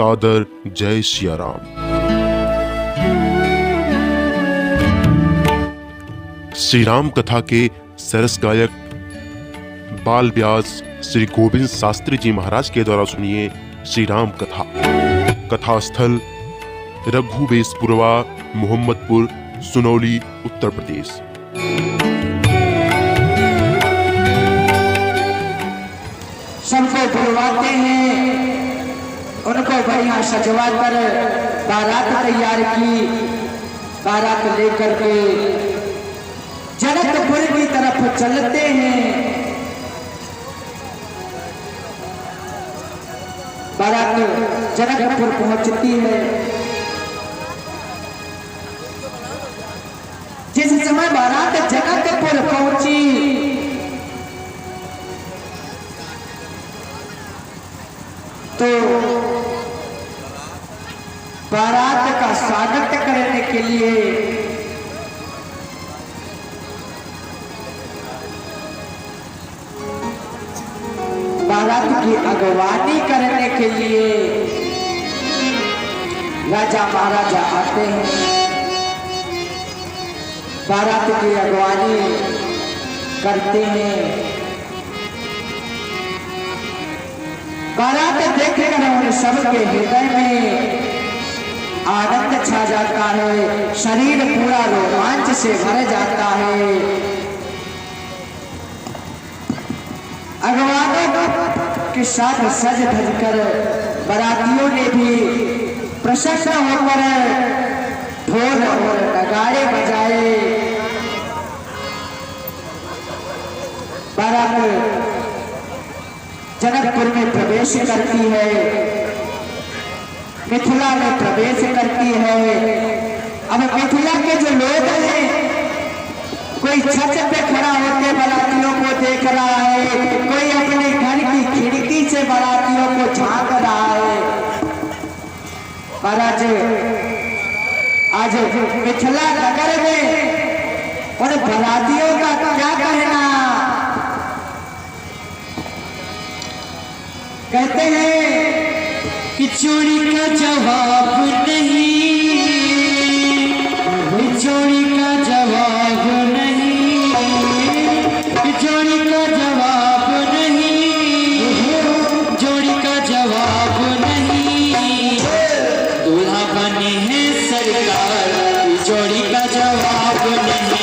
सादर जय सिया राम। श्री राम कथा के सरस गायक बाल व्यास श्री गोविंद शास्त्री जी महाराज के द्वारा सुनिए श्री राम कथा। कथा स्थल रघुवेशपुरवा, मोहम्मदपुर, सुनौली, उत्तर प्रदेश। सबको बुलवाते हैं, उनको बढ़िया सजवा कर बारात तैयार की। बारात लेकर के जनकपुर की तरफ चलते हैं। बारात जनकपुर पहुंचती है। जिस समय बारात जनकपुर पहुंची तो बारात का स्वागत करने के लिए बारात की अगवानी करने के लिए राजा महाराजा आते हैं। बारात की अगवानी करते हैं। बारात देखकर उन सबके हृदय में आनंद छा जाता है, शरीर पूरा रोमांच से भर जाता है। अगवानों के साथ सज धज कर बारातियों ने भी प्रसन्न होकर ढोल और नगाड़े बजाए। बारात जनकपुर में प्रवेश करती है, मिथिला में प्रवेश करती है। अब मिथिला के जो लोग हैं, कोई छत पे खड़ा होकर बारातियों को देख रहा है, कोई अपने घर की खिड़की से बारातियों को झांक रहा है। महाराज आज मिथिला नगर में उन बारातियों का क्या कहना। कहते हैं कि चोरी का जवाब नहीं, चोरी का जवाब नहीं, चोरी का जवाब नहीं, चोरी का जवाब नहीं। दूल्हा बने हैं सरकार, चोरी का जवाब नहीं।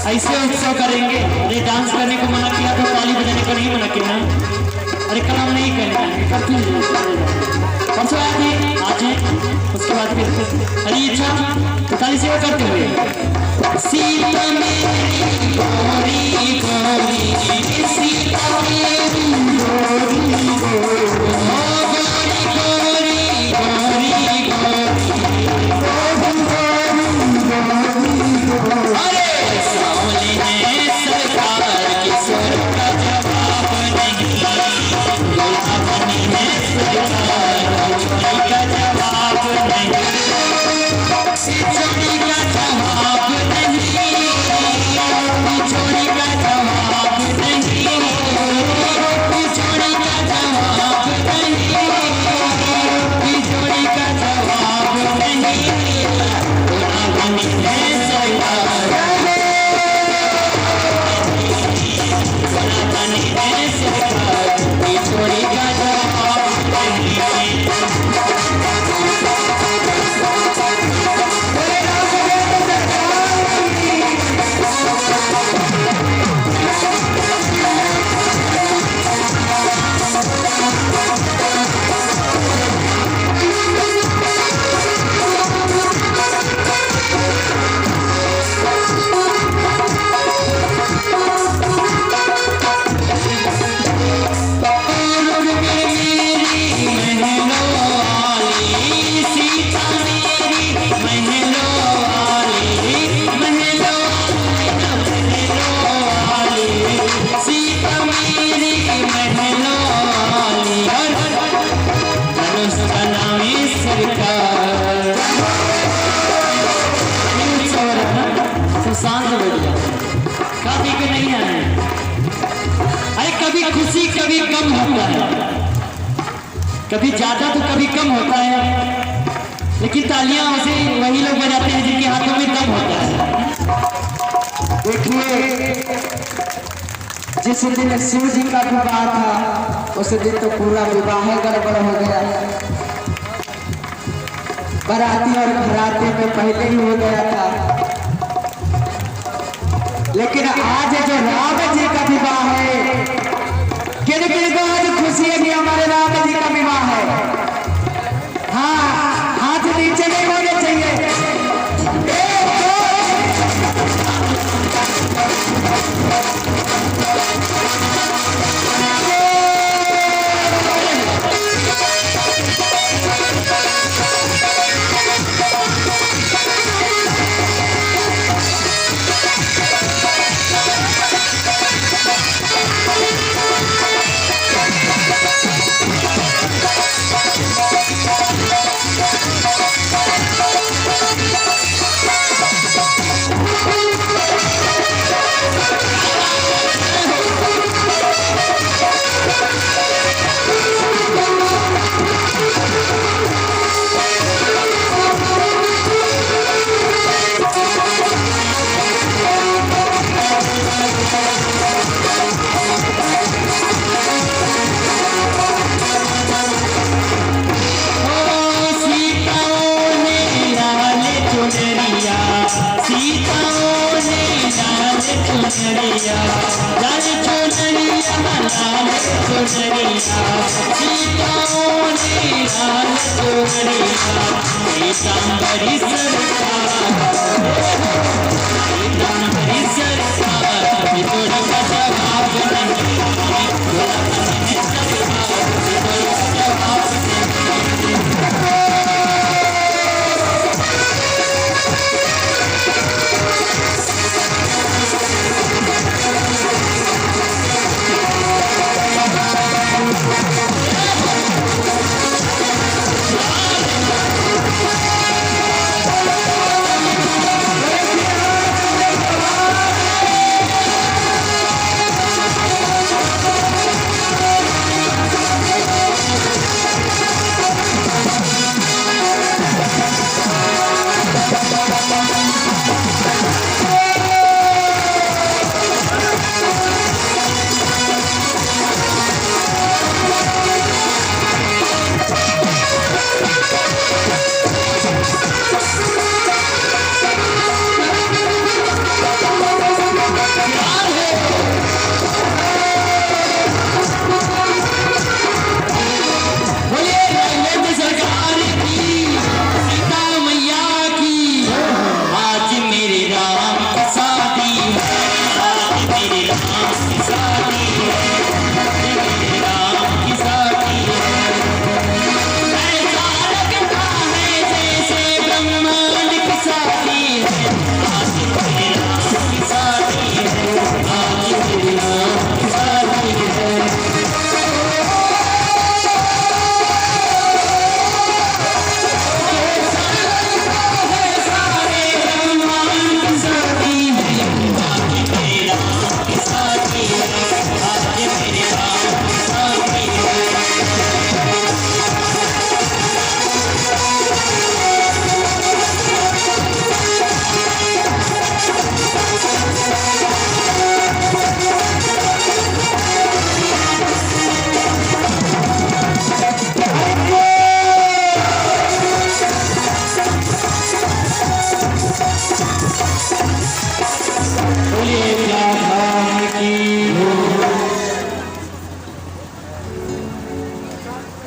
ऐसे उत्सव करेंगे। अरे डांस करने को मना किया तो ताली बजाने को नहीं मना किया। अरे कलम नहीं करने परसों आए थे, आज उसके बाद फिर अरे इच्छा तो ताली सेवा करते हुए सीता मेरी गोरी गोरी, सीता मेरी गोरी गोरी, चोरी का जवाब नहीं। होता है, कभी ज्यादा तो कभी कम होता है, लेकिन तालियां उसे वही लोग बजाते हैं जिनके हाथों में दम होता है। देखिए, जिस दिन शिव जी का विवाह था उस दिन तो पूरा विवाह गड़बड़ हो गया, बाराती और घराती में पहले ही हो गया था। लेकिन आज जो राम जी का विवाह है, किन किन को आज खुशी है कि हमारे राम जी का विवाह है? हाँ, हाथ नीचे नहीं होने चाहिए।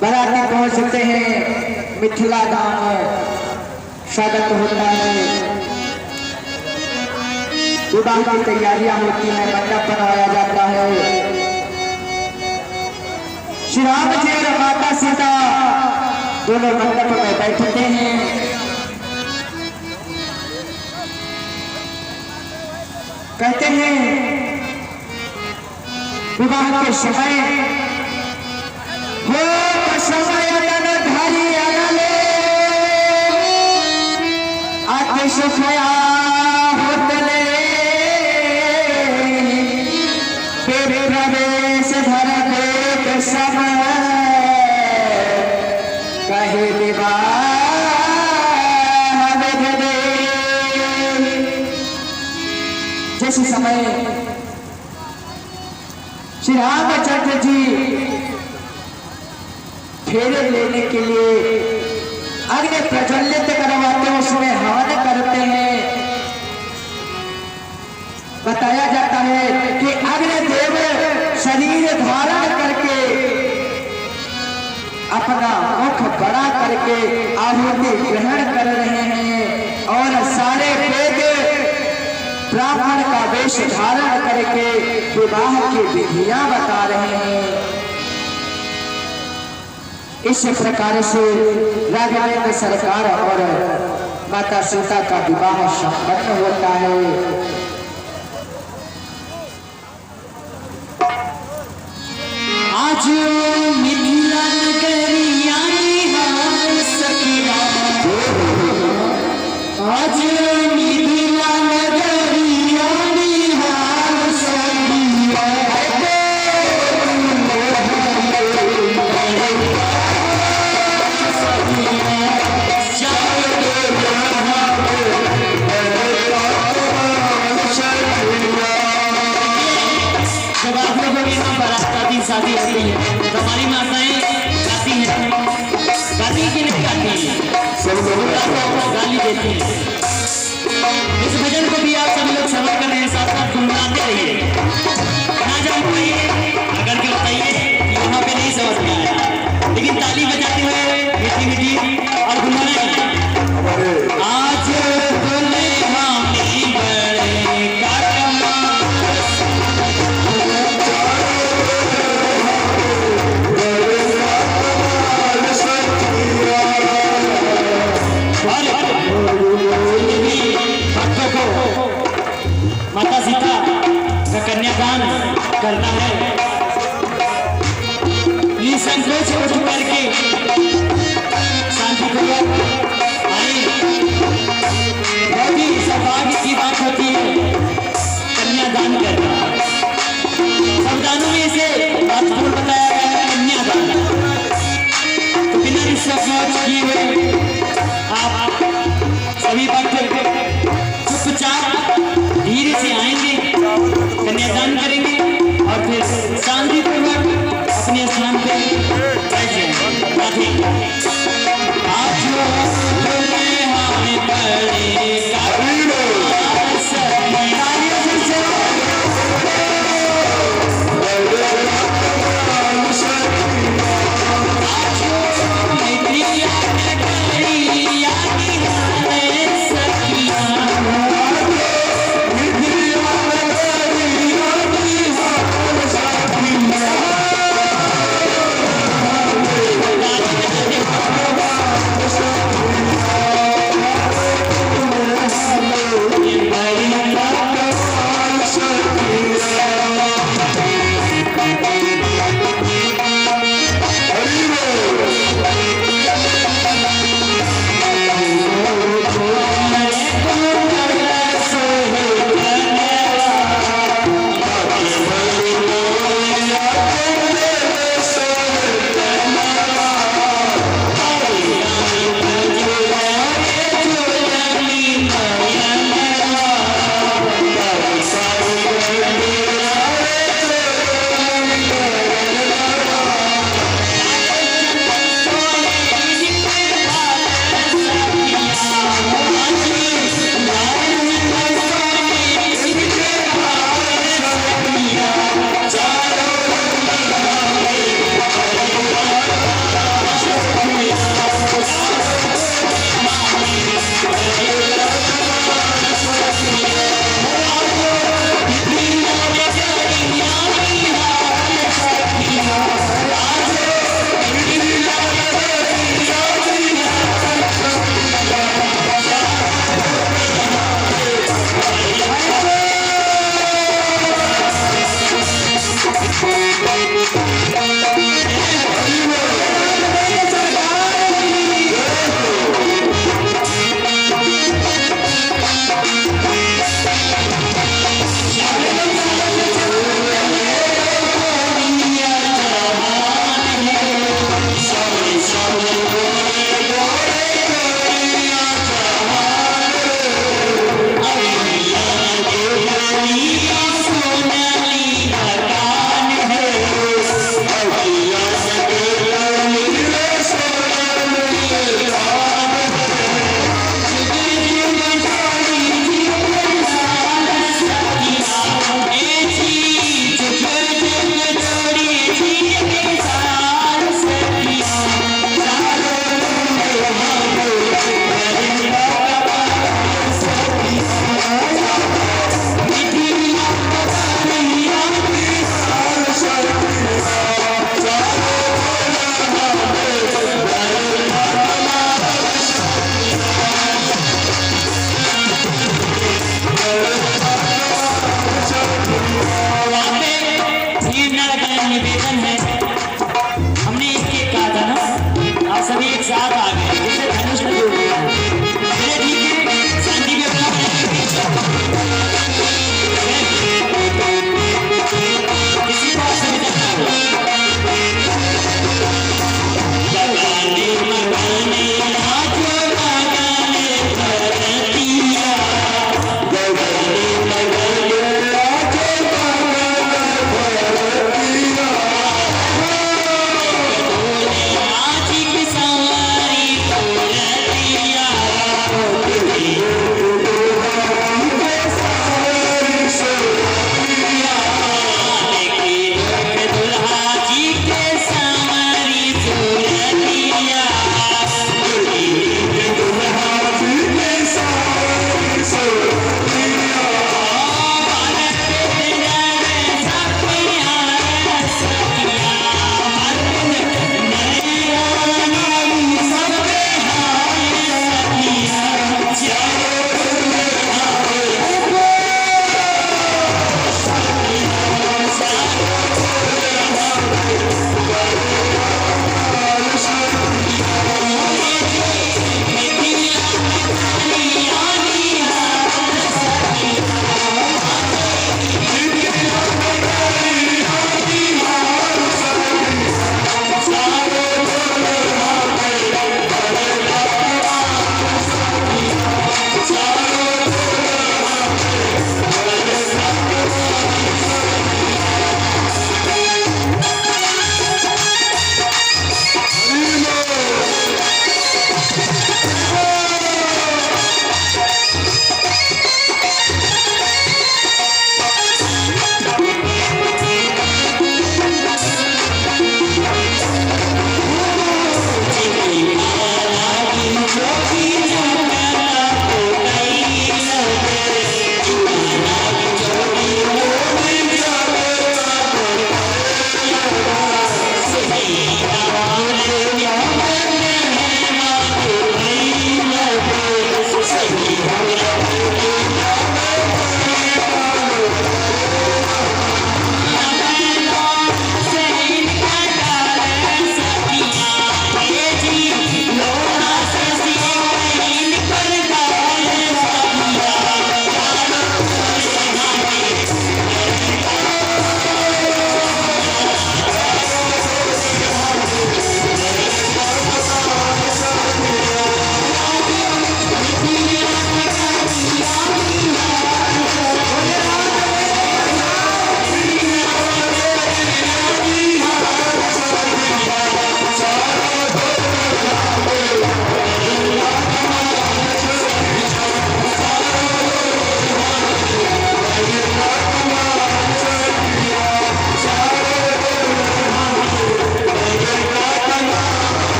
बाराती पहुंचते हैं, मिथिला धाम स्वागत होता है, विवाह की तैयारियां होती हैं, मंडप बनाया जाता है। श्री राम जी और माता सीता दोनों मंडप में बैठते हैं। कहते हैं विवाह के समय हो समय धारी आले आके सुखया होतले प्रवेश धर देख सा समय कहे विवाह दे। जिस समय श्री रामचंद्र जी फेरे लेने के लिए अग्नि प्रज्वलित करवाते हैं, उसमें हवन करते हैं। बताया जाता है कि अग्निदेव शरीर धारण करके अपना मुख बड़ा करके आहुति ग्रहण कर रहे हैं और सारे वेद ब्राह्मण का वेश धारण करके विवाह की विधियां बता रहे हैं। इस प्रकार से राघवेंद्र सरकार और माता सीता का विवाह संपन्न होता है। आज मिथिला नगरिया निहार सखिया, आज मिथिला नगरिया निहार सखिया। जब आप लोगों के यहाँ बारात शादी होती है तो हमारी माताएं गाती हैं, गाती की नहीं गाती हैं, सब लोग गाली देती हैं। इस भजन को भी आप सब लोग श्रवण कर रहे हैं, साथ साथ गुनगुनाते रहिए। ना जान पाइए अगर के बताइए कि वहाँ पे नहीं समझ में आया, लेकिन ताली बजाते हुए मीठी मीठी और गुनगुनाइए। आज बोले हामी बड़े काटमा माता सीता का कन्यादान करना है। ये संकोच उठ करके शांतिपूर्वक आए। बहुत ही सौभाग्य की बात होती है कन्यादान करना। संविधानों में इसे महत्वपूर्ण बताया गया है कन्यादान। तो बिना निष्कर्ष किए हुए आप सभी भक्त चुपचाप धीरे से आएंगे, कन्यादान करेंगे और फिर शांतिपूर्वक अपने स्थान पे बैठ जाएंगे।